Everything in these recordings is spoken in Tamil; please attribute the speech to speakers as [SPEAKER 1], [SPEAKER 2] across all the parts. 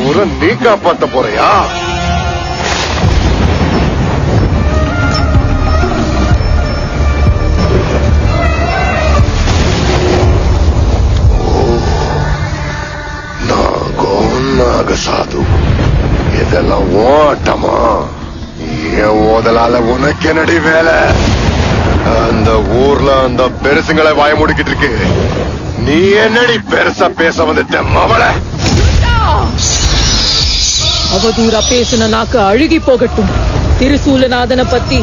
[SPEAKER 1] ஊரை நீ காப்பாத்த போறியா? நாகசாது, இதெல்லாம் ஓட்டமா? என் ஓதலால உனக்கு என்னடி வேலை? அந்த ஊர்ல அந்த பெருசுங்களை வாய முடிக்கிட்டு இருக்கு. நீ என்னடி பெருசா பேச வந்துட்ட மவள?
[SPEAKER 2] அவதூறா பேசின நாக்கு அழுகி போகட்டும். திருசூலநாதனை பத்தி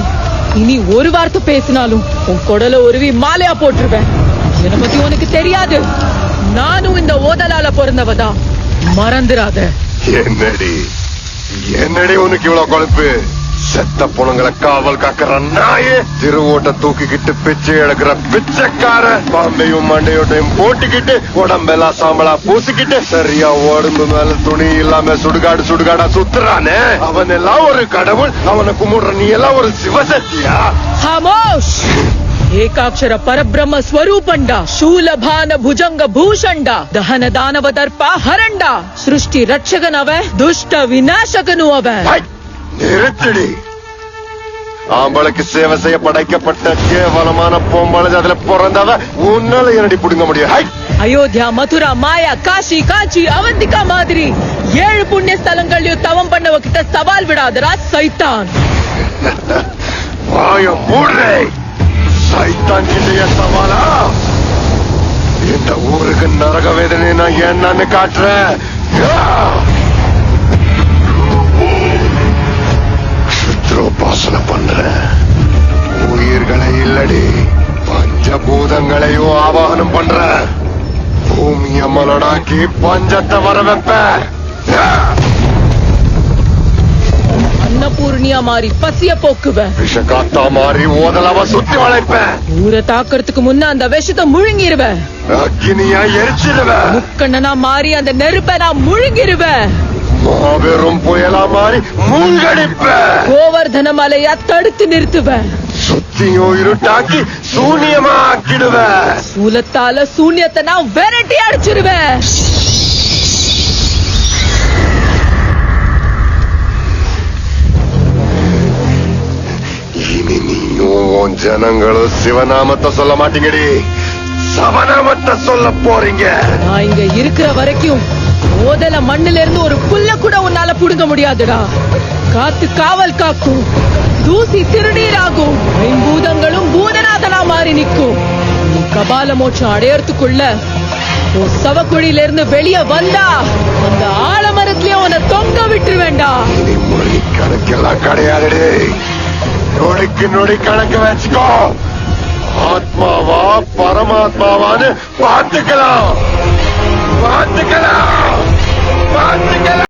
[SPEAKER 2] இனி ஒரு வார்த்தை பேசினாலும் உன் குடல உருவி மாலையா போட்டுருவேன். என்னை பத்தி உனக்கு தெரியாது. நானும் இந்த ஓதலால பிறந்தவதான், மறந்துடாத.
[SPEAKER 1] என்னடி உனக்கு இவ்வளவு கொழுப்பு? செத்த பொண்ணுங்களை காவல் காக்கிற நாயே, திருவோட்ட தூக்கிக்கிட்டு பிச்சை எடுக்கிற பிச்சைக்கார, பாம்பையும் மண்டையோட்டையும் போட்டுக்கிட்டு உடம்பெல்லாம் சாம்பலா பூசிக்கிட்டு சரியா உடம்பு மேல துணி இல்லாம சுடுகாடா சுத்துறானே, அவன் எல்லாம் ஒரு கடவுள். அவனை கும்பிடுற நீ எல்லாம் ஒரு சிவசக்தியா?
[SPEAKER 2] ஹாமோஷ்! ಏಕಾಕ್ಷರ ಪರಬ್ರಹ್ಮ ಸ್ವರೂಪಂಡ, ಶೂಲಭಾನ ಭುಜಂಗ ಭೂಷಂಡ, ದಹನ ದಾನವ ದರ್ಪ ಹರಂಡ, ಸೃಷ್ಟಿ ರಕ್ಷಕನವ, ದುಷ್ಟ ವಿನಾಶಕನು ಅವ.
[SPEAKER 1] நிறுத்தடி. ஆம்பளைக்கு சேவை செய்ய படைக்கப்பட்ட கேவலமான பொம்பளை அதுல பிறந்தவ உன்னால என்னடி புடுங்க முடியும்?
[SPEAKER 2] அயோத்தியா, மதுரா, மாயா, காஷி, காஞ்சி, அவந்திகா மாதிரி 7 புண்ணிய ஸ்தலங்களையும் தவம் பண்ணவ கிட்ட சவால் விடாதரா சைத்தான்.
[SPEAKER 1] வாய மூடுறே. சைத்தான் கிட்டைய சவாலா? இந்த ஊருக்கு நரக வேதனை நான் என்னன்னு காட்டுறேன். சுத்ரோபாசனை பண்ற உயிர்களை இல்லடி, பஞ்சபூதங்களையும் ஆவாகனம் பண்ற. பூமிய மலடாக்கி பஞ்சத்தை வர வைப்ப.
[SPEAKER 2] அன்னபூர்ணியா மாறி பசிய போக்குவ.
[SPEAKER 1] விஷகாத்தா மாறி ஓதலாவ சுத்தி வளைப்ப.
[SPEAKER 2] ஊரை தாக்குறதுக்கு முன்ன அந்த விஷத்தை முழுங்கிருவ.
[SPEAKER 1] அக்கினியா எரிச்சிருவ.
[SPEAKER 2] முக்கண்ணனா மாறி அந்த நெருப்ப நான் முழுங்கிருவ.
[SPEAKER 1] மாபெரும் புயலா மாறி மூழ்கடிப்ப.
[SPEAKER 2] கோவர்தன மலையா தடுத்து நிறுத்துவ.
[SPEAKER 1] சுத்தியும் இருட்டாக்கி சூன்யமா ஆக்கிடுவ.
[SPEAKER 2] சூலத்தால சூன்யத்தை நான் விரட்டி அடிச்சிருவேன்.
[SPEAKER 1] இனி நீயும் ஜனங்களும் சிவநாமத்தை சொல்ல மாட்டீங்கடி, சவநாமத்தை சொல்ல போறீங்க.
[SPEAKER 2] நான் இங்க இருக்கிற வரைக்கும் ஓதல மண்ணில இருந்து ஒரு புல்ல கூட உன்னால புடுங்க முடியாதுடா. காத்து காவல் காக்கும், தூசி திருநீராகும், ஐம்பூதங்களும் பூதநாதனா மாறி நிற்கும். நீ கபால மோட்சம் அடையறதுக்குள்ள சவக்குழியில இருந்து வெளியே வந்தா அந்த ஆலமரத்திலேயே உன்னை தொங்க விட்டு வேண்டாம்.
[SPEAKER 1] இனி மொழி கணக்கெல்லாம் கிடையாது. நொடிக்கு நொடி கணக்கு வச்சுக்கோ. ஆத்மாவா பரமாத்மாவான்னு பார்த்துக்கலாம்.